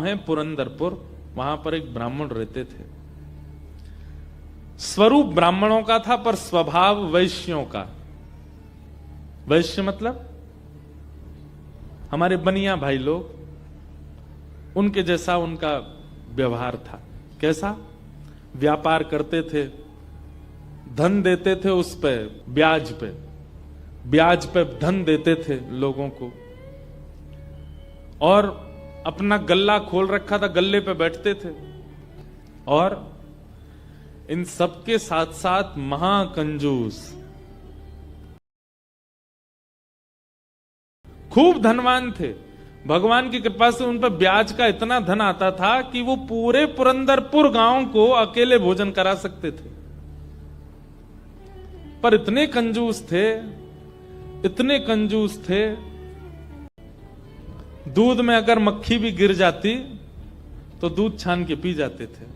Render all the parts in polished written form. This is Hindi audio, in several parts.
है पुरंदरपुर, वहां पर एक ब्राह्मण रहते थे। स्वरूप ब्राह्मणों का था पर स्वभाव वैश्यों का। वैश्य मतलब हमारे बनिया भाई लोग, उनके जैसा उनका व्यवहार था। कैसा? व्यापार करते थे, धन देते थे, उस पे ब्याज पे धन देते थे लोगों को, और अपना गल्ला खोल रखा था, गल्ले पे बैठते थे। और इन सबके साथ साथ महाकंजूस, खूब धनवान थे। भगवान की कृपा से उन पर ब्याज का इतना धन आता था कि वो पूरे पुरंदरपुर गांव को अकेले भोजन करा सकते थे। पर इतने कंजूस थे, दूध में अगर मक्खी भी गिर जाती तो दूध छान के पी जाते थे,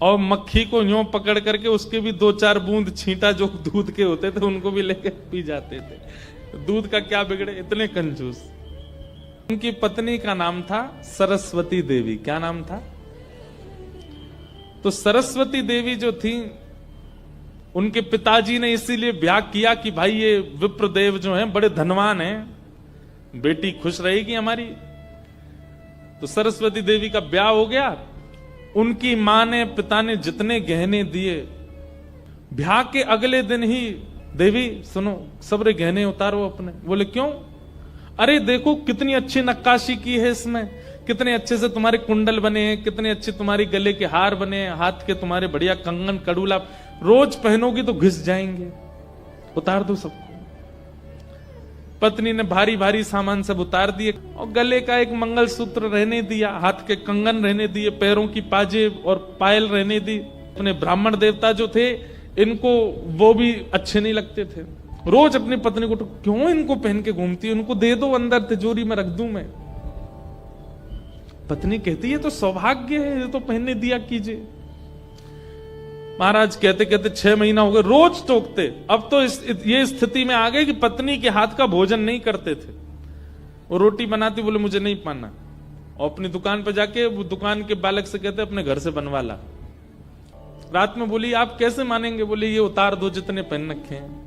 और मक्खी को यूं पकड़ करके उसके भी 2-4 बूंद छींटा जो दूध के होते थे उनको भी लेके पी जाते थे। दूध का क्या बिगड़े, इतने कंजूस। उनकी पत्नी का नाम था सरस्वती देवी। क्या नाम था? तो सरस्वती देवी जो थी, उनके पिताजी ने इसीलिए ब्याह किया कि भाई ये विप्रदेव जो हैं बड़े धनवान हैं, बेटी खुश रहेगी हमारी। तो सरस्वती देवी का ब्याह हो गया। उनकी मां ने, पिता ने जितने गहने दिए, ब्याह के अगले दिन ही, देवी सुनो, सबरे गहने उतारो अपने। बोले क्यों? अरे देखो कितनी अच्छी नक्काशी की है इसमें, कितने अच्छे से तुम्हारे कुंडल बने हैं, कितने अच्छे तुम्हारे गले के हार बने हैं, हाथ के तुम्हारे बढ़िया कंगन कड़ूला, रोज पहनोगी तो घिस जाएंगे, उतार दो सबको। पत्नी ने भारी भारी सामान सब उतार दिए, और गले का एक मंगलसूत्र रहने दिया, हाथ के कंगन रहने दिए, पैरों की पाजेब और पायल रहने दी। अपने ब्राह्मण देवता जो थे, इनको वो भी अच्छे नहीं लगते थे। रोज अपनी पत्नी को, तो क्यों इनको पहन के घूमती है, उनको दे दो, अंदर तिजोरी में रख दूं मैं। पत्नी कहती है तो सौभाग्य है, ये तो पहनने दिया कीजिए। महाराज कहते कहते 6 महीना हो गए, रोज टोकते। अब तो ये स्थिति में आ गए कि पत्नी के हाथ का भोजन नहीं करते थे। वो रोटी बनाती, बोले मुझे नहीं पाना, और अपनी दुकान पर जाके वो दुकान के बालक से कहते अपने घर से बनवा ला। रात में बोली आप कैसे मानेंगे? बोले ये उतार दो जितने पहन रखे हैं।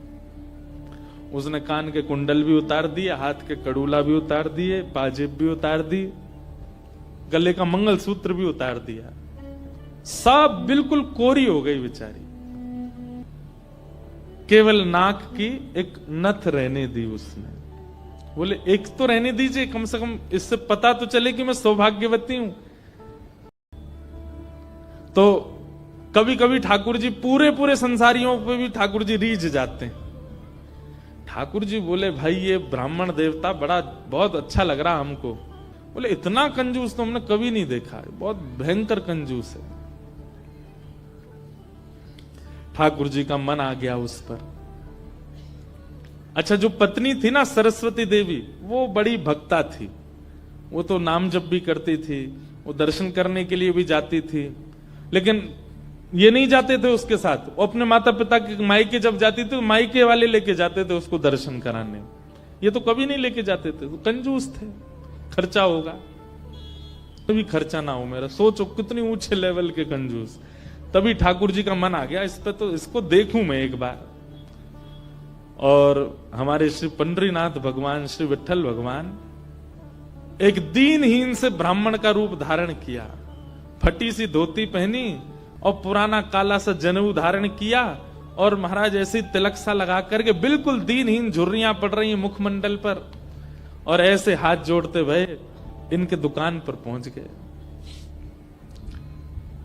उसने कान के कुंडल भी उतार दिए, हाथ के कड़ूला भी उतार दिए, पाजेब भी उतार दी, गले का मंगलसूत्र भी उतार दिया। सब बिल्कुल कोरी हो गई बेचारी, केवल नाक की एक नथ रहने दी उसने। बोले एक तो रहने दीजिए, कम से कम इससे पता तो चले कि मैं सौभाग्यवती हूं। तो कभी कभी ठाकुर जी पूरे संसारियों पे भी ठाकुर जी रीझ जाते हैं। ठाकुर जी बोले भाई ये ब्राह्मण देवता बहुत अच्छा लग रहा हमको। बोले इतना कंजूस तो हमने कभी नहीं देखा, बहुत भयंकर कंजूस है। ठाकुर जी का मन आ गया उस पर। अच्छा, जो पत्नी थी ना सरस्वती देवी, वो बड़ी भक्ता थी। वो तो नाम जप भी करती थी, वो दर्शन करने के लिए भी जाती थी, लेकिन ये नहीं जाते थे उसके साथ। वो अपने माता पिता के मायके जब जाती थी, मायके वाले लेके जाते थे उसको दर्शन कराने। ये तो कभी नहीं लेके जाते थे, तो कंजूस थे। खर्चा होगा, कभी खर्चा ना हो मेरा। सोचो कितनी ऊंचे लेवल के कंजूस। तभी ठाकुर जी का मन आ गया इस पे, तो इसको देखूं मैं एक बार। और हमारे श्री पंडरीनाथ भगवान, श्री विठल भगवान, एक दीनहीन से ब्राह्मण का रूप धारण किया, फटी सी धोती पहनी और पुराना काला सा जनेऊ धारण किया, और महाराज ऐसे तिलक सा लगा करके बिल्कुल दीनहीन, झुर्रियां पड़ रही हैं मुखमंडल पर, और ऐसे हाथ जोड़ते भय इनके दुकान पर पहुंच गए।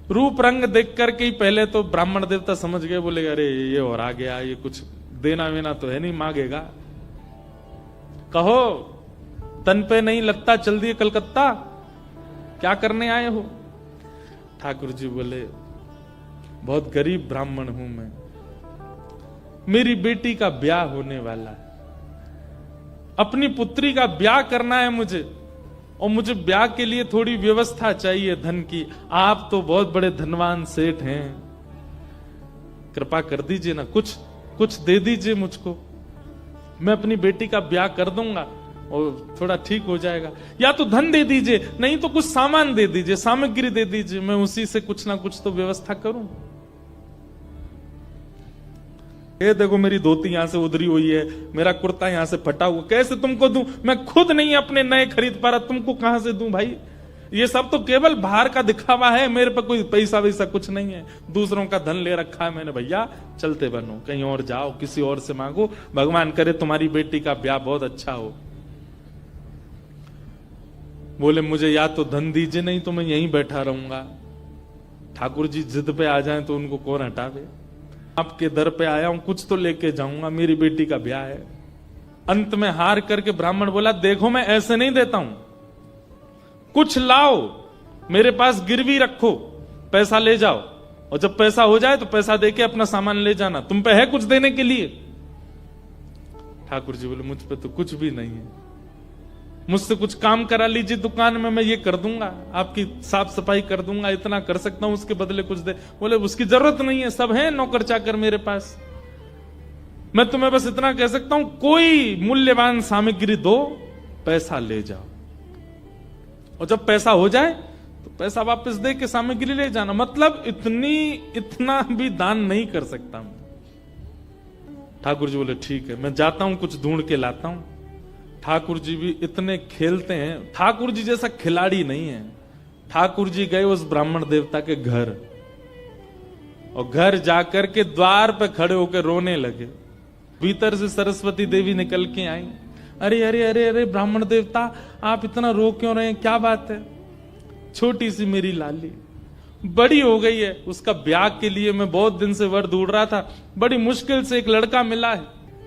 रूप रंग देख करके ही पहले तो ब्राह्मण देवता समझ गए, बोले अरे ये और आ गया, ये कुछ देना वेना तो है नहीं, मांगेगा। कहो तन पे नहीं लगता, चल दिए कलकत्ता, क्या करने आए हो? ठाकुर जी बोले बहुत गरीब ब्राह्मण हूं मैं, मेरी बेटी का ब्याह होने वाला है, अपनी पुत्री का ब्याह करना है मुझे, और मुझे ब्याह के लिए थोड़ी व्यवस्था चाहिए धन की। आप तो बहुत बड़े धनवान सेठ हैं, कृपा कर दीजिए ना, कुछ दे दीजिए मुझको, मैं अपनी बेटी का ब्याह कर दूंगा। और थोड़ा ठीक हो जाएगा। या तो धन दे दीजिए, नहीं तो कुछ सामान दे दीजिए, सामग्री दे दीजिए, मैं उसी से कुछ ना कुछ तो व्यवस्था करूं। ये देखो मेरी धोती यहां से उधरी हुई है, मेरा कुर्ता यहां से फटा हुआ, कैसे तुमको दूं? मैं खुद नहीं अपने नए खरीद पा रहा, तुमको कहां से दूं भाई? ये सब तो केवल बाहर का दिखावा है, मेरे पे कोई पैसा वैसा कुछ नहीं है, दूसरों का धन ले रखा है मैंने। भैया चलते बनो, कहीं और जाओ, किसी और से मांगो, भगवान करे तुम्हारी बेटी का ब्याह बहुत अच्छा हो। बोले मुझे या तो धन दीजिए, नहीं तो मैं यहीं बैठा रहूंगा। ठाकुर जी जिद पे आ जाएं तो उनको कौन हटावे? आपके दर पे आया हूं, कुछ तो लेके जाऊंगा, मेरी बेटी का ब्याह है। अंत में हार करके ब्राह्मण बोला, देखो मैं ऐसे नहीं देता हूं, कुछ लाओ, मेरे पास गिरवी रखो, पैसा ले जाओ, और जब पैसा हो जाए तो पैसा देके अपना सामान ले जाना, तुम पे है कुछ देने के लिए? ठाकुर जी बोले मुझ पे तो कुछ भी नहीं है, मुझसे कुछ काम करा लीजिए दुकान में, मैं ये कर दूंगा, आपकी साफ सफाई कर दूंगा, इतना कर सकता हूं, उसके बदले कुछ दे। बोले उसकी जरूरत नहीं है, सब है नौकर चाकर मेरे पास, मैं तुम्हें बस इतना कह सकता हूं, कोई मूल्यवान सामग्री दो, पैसा ले जाओ, और जब पैसा हो जाए तो पैसा वापस दे के सामग्री ले जाना। मतलब इतना भी दान नहीं कर सकता मैं। ठाकुर जी बोले ठीक है, मैं जाता हूं, कुछ ढूंढ के लाता हूं। ठाकुर जी भी इतने खेलते हैं, ठाकुर जी जैसा खिलाड़ी नहीं है। ठाकुर जी गए उस ब्राह्मण देवता के घर, और घर जाकर के द्वार पे खड़े होकर रोने लगे। भीतर से सरस्वती देवी निकल के आई, अरे अरे अरे अरे ब्राह्मण देवता, आप इतना रो क्यों रहे हैं, क्या बात है? छोटी सी मेरी लाली बड़ी हो गई है, उसका ब्याह के लिए मैं बहुत दिन से वर ढूंढ रहा था, बड़ी मुश्किल से एक लड़का मिला है,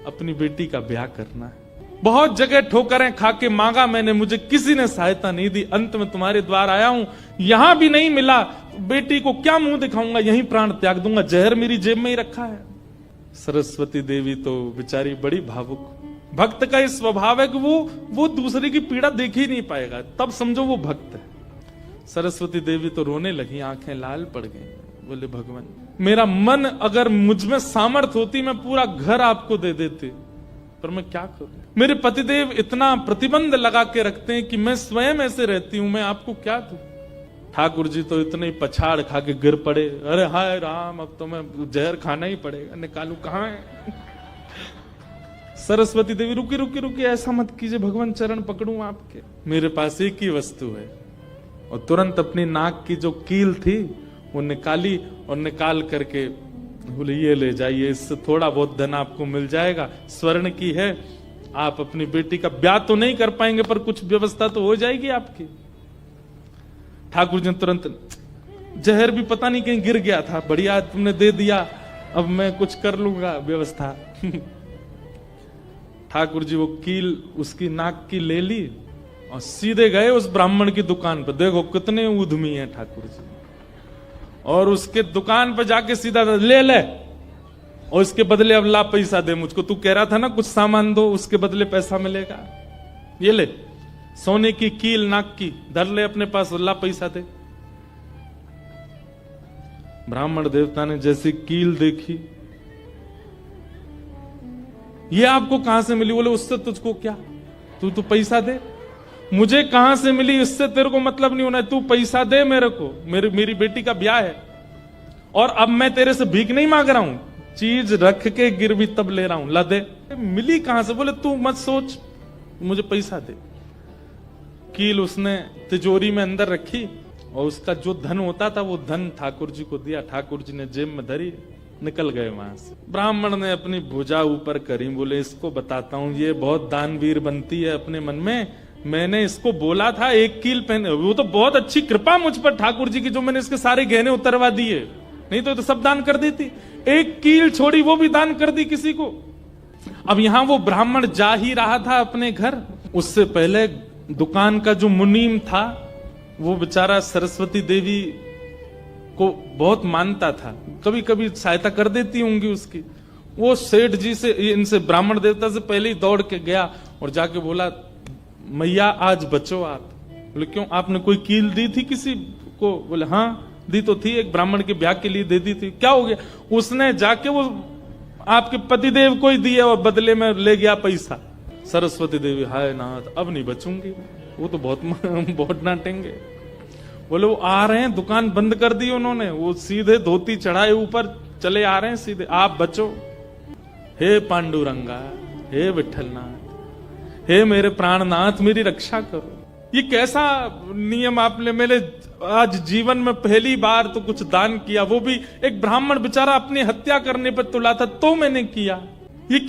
अपनी बेटी का ब्याह करना है। बहुत जगह ठोकरें खा के मांगा मैंने, मुझे किसी ने सहायता नहीं दी, अंत में तुम्हारे द्वार आया हूं, यहां भी नहीं मिला, बेटी को क्या मुंह दिखाऊंगा, यहीं प्राण त्याग दूंगा, जहर मेरी जेब में ही रखा है। सरस्वती देवी तो बेचारी बड़ी भावुक, भक्त का इस स्वभाव है कि वो दूसरे की पीड़ा देख ही नहीं पाएगा, तब समझो वो भक्त है। सरस्वती देवी तो रोने लगी, आंखें लाल पड़ गई। बोले भगवान, मेरा मन अगर मुझ में सामर्थ्य होती, मैं पूरा घर आपको दे देती, पर मैं क्या करूं? मेरे पतिदेव इतना प्रतिबंध लगा के रखते हैं कि मैं स्वयं ऐसे रहती हूं, मैं आपको क्या दूं? ठाकुर जी तो इतने पछाड़ खा के गिर पड़े, अरे हाय राम, अब तो मैं जहर खाना ही पड़ेगा, निकालू कहां है? सरस्वती देवी रुकी रुकी रुकी, ऐसा मत कीजिए भगवान, चरण पकड़ूं आपके, मेरे पास एक ही वस्तु है। और तुरंत अपनी नाक की जो कील थी वो निकाली, और निकाल करके बोले ये ले जाइए, इससे थोड़ा बहुत धन आपको मिल जाएगा, स्वर्ण की है, आप अपनी बेटी का ब्याह तो नहीं कर पाएंगे पर कुछ व्यवस्था तो हो जाएगी आपकी। ठाकुर जी तुरंत, जहर भी पता नहीं कहीं गिर गया था, बढ़िया तुमने दे दिया, अब मैं कुछ कर लूंगा व्यवस्था। ठाकुर जी वो कील उसकी नाक की ले ली और सीधे गए उस ब्राह्मण की दुकान पर। देखो कितने उद्यमी हैं ठाकुर जी, और उसके दुकान पर जाके सीधा ले ले, और इसके बदले अब ला पैसा दे मुझको, तू कह रहा था ना कुछ सामान दो, उसके बदले पैसा मिलेगा, ये ले सोने की कील नाक की, धर ले अपने पास, ला पैसा दे। ब्राह्मण देवता ने जैसी कील देखी, ये आपको कहां से मिली? बोले उससे तुझको क्या, तू तो पैसा दे। मुझे कहां से मिली इससे तेरे को मतलब नहीं होना है, तू पैसा दे मेरे को, मेरी बेटी का ब्याह है, और अब मैं तेरे से भीख नहीं मांग रहा हूं, चीज रख के गिरवी तब ले रहा हूं, ला दे। मिली कहां से? बोले तू मत सोच, मुझे पैसा दे। कील उसने तिजोरी में अंदर रखी, और उसका जो धन होता था वो धन ठाकुर जी को दिया, ठाकुर जी ने जेब में धरी, निकल गए वहां से। ब्राह्मण ने अपनी भुजा ऊपर करी, बोले इसको बताता हूं, ये बहुत दानवीर बनती है अपने मन में, मैंने इसको बोला था एक कील पहने, वो तो बहुत अच्छी कृपा मुझ पर ठाकुर जी की, जो मैंने इसके सारे गहने उतरवा दिए, नहीं तो सब दान कर देती, एक कील छोड़ी वो भी दान कर दी किसी को। अब यहां वो ब्राह्मण जा ही रहा था अपने घर, उससे पहले दुकान का जो मुनीम था वो बेचारा सरस्वती देवी को बहुत मानता था, कभी कभी सहायता कर देती होंगी उसकी। वो सेठ जी से, इनसे ब्राह्मण देवता से पहले ही दौड़ के गया और जाके बोला, मैया आज बचो आप। बोले क्यों, आपने कोई कील दी थी किसी को? बोले हाँ दी तो थी, एक ब्राह्मण के ब्याह के लिए दे दी थी। क्या हो गया? उसने जाके वो आपके पतिदेव को ही दिया और बदले में ले गया पैसा। सरस्वती देवी, हाय नाथ अब नहीं बचूंगी, वो तो बहुत बहुत डांटेंगे। बोले वो आ रहे हैं, दुकान बंद कर दी उन्होंने, वो सीधे धोती चढ़ाए ऊपर चले आ रहे हैं सीधे, आप बचो। हे पांडुरंगा, हे विठलनाथ, हे मेरे प्राणनाथ, मेरी रक्षा करो। ये कैसा नियम आपने, मेरे आज जीवन में पहली बार तो कुछ दान किया, वो भी एक ब्राह्मण बेचारा अपनी हत्या करने पर तुला था तो मैंने किया।